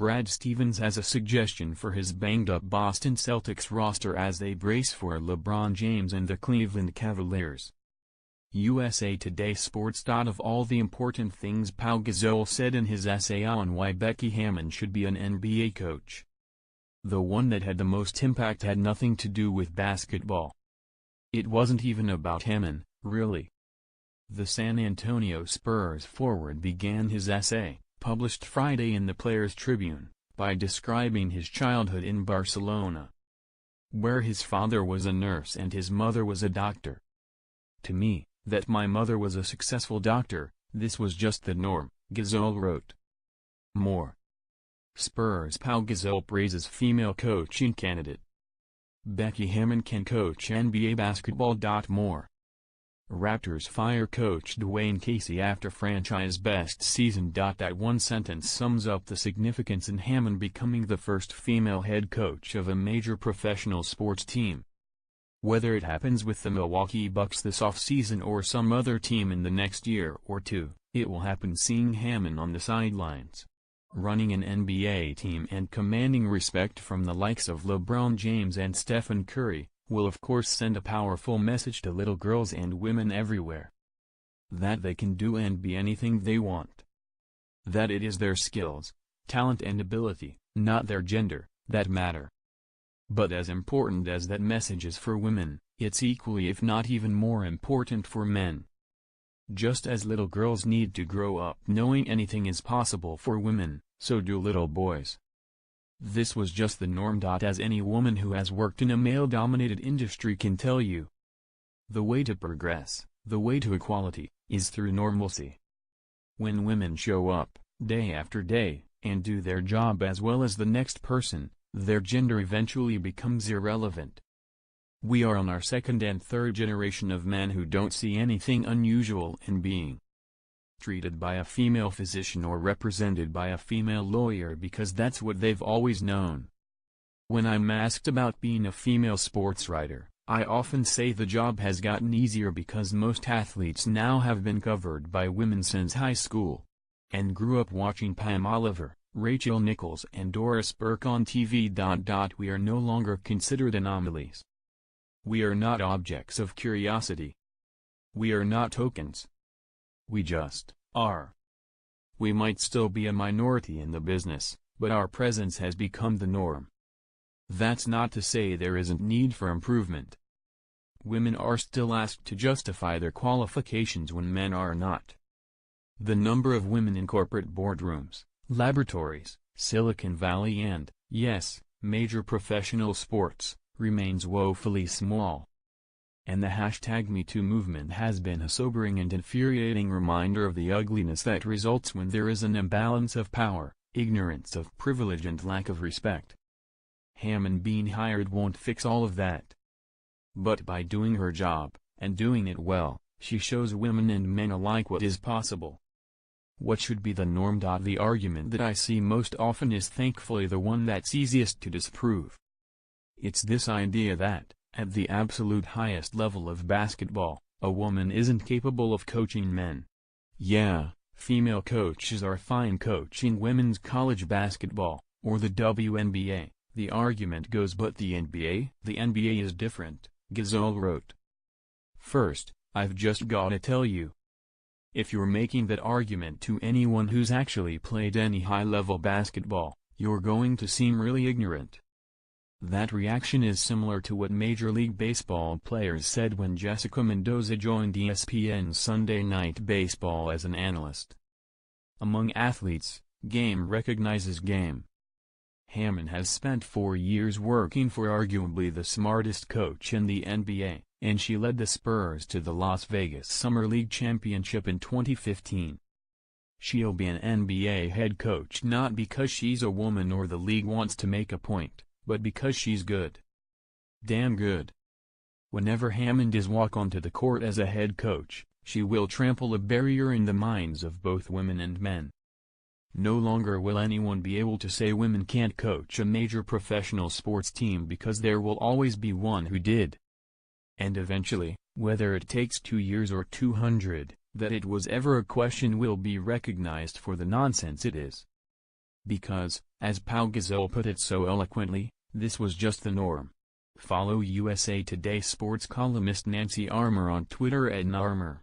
Brad Stevens has a suggestion for his banged-up Boston Celtics roster as they brace for LeBron James and the Cleveland Cavaliers. USA Today Sports. Of all the important things Pau Gasol said in his essay on why Becky Hammon should be an NBA coach, the one that had the most impact had nothing to do with basketball. It wasn't even about Hammon, really. The San Antonio Spurs forward began his essay, published Friday in the Players Tribune, by describing his childhood in Barcelona, where his father was a nurse and his mother was a doctor. To me, that my mother was a successful doctor, this was just the norm, Gasol wrote. More. Spurs Pau Gasol praises female coaching candidate. Becky Hammon can coach NBA basketball. More. Raptors fire coach Dwane Casey after franchise best season. That one sentence sums up the significance in Hammon becoming the first female head coach of a major professional sports team. Whether it happens with the Milwaukee Bucks this offseason or some other team in the next year or two, it will happen. Seeing Hammon on the sidelines, running an NBA team and commanding respect from the likes of LeBron James and Stephen Curry, will of course send a powerful message to little girls and women everywhere. That they can do and be anything they want. That it is their skills, talent and ability, not their gender, that matter. But as important as that message is for women, it's equally if not even more important for men. Just as little girls need to grow up knowing anything is possible for women, so do little boys. This was just the norm. As any woman who has worked in a male-dominated industry can tell you. The way to progress, the way to equality, is through normalcy. When women show up, day after day, and do their job as well as the next person, their gender eventually becomes irrelevant. We are on our second and third generation of men who don't see anything unusual in being treated by a female physician or represented by a female lawyer because that's what they've always known. When I'm asked about being a female sports writer, I often say the job has gotten easier because most athletes now have been covered by women since high school, and grew up watching Pam Oliver, Rachel Nichols and Doris Burke on TV. We are no longer considered anomalies. We are not objects of curiosity. We are not tokens. We just are. We might still be a minority in the business, but our presence has become the norm. That's not to say there isn't need for improvement. Women are still asked to justify their qualifications when men are not. The number of women in corporate boardrooms, laboratories, Silicon Valley and, yes, major professional sports, remains woefully small. And the #MeToo movement has been a sobering and infuriating reminder of the ugliness that results when there is an imbalance of power, ignorance of privilege and lack of respect. Hammon being hired won't fix all of that. But by doing her job, and doing it well, she shows women and men alike what is possible. What should be the norm? The argument that I see most often is thankfully the one that's easiest to disprove. It's this idea that, at the absolute highest level of basketball, a woman isn't capable of coaching men. Yeah, female coaches are fine coaching women's college basketball, or the WNBA, the argument goes, but the NBA? The NBA is different, Gasol wrote. First, I've just gotta tell you. If you're making that argument to anyone who's actually played any high-level basketball, you're going to seem really ignorant. That reaction is similar to what Major League Baseball players said when Jessica Mendoza joined ESPN's Sunday Night Baseball as an analyst. Among athletes, game recognizes game. Hammon has spent 4 years working for arguably the smartest coach in the NBA, and she led the Spurs to the Las Vegas Summer League Championship in 2015. She'll be an NBA head coach not because she's a woman or the league wants to make a point, but because she's good. Damn good. Whenever Hammon does walk onto the court as a head coach, she will trample a barrier in the minds of both women and men. No longer will anyone be able to say women can't coach a major professional sports team because there will always be one who did. And eventually, whether it takes 2 years or 200, that it was ever a question will be recognized for the nonsense it is. Because, as Pau Gasol put it so eloquently, this was just the norm. Follow USA Today sports columnist Nancy Armour on Twitter @NARMOR.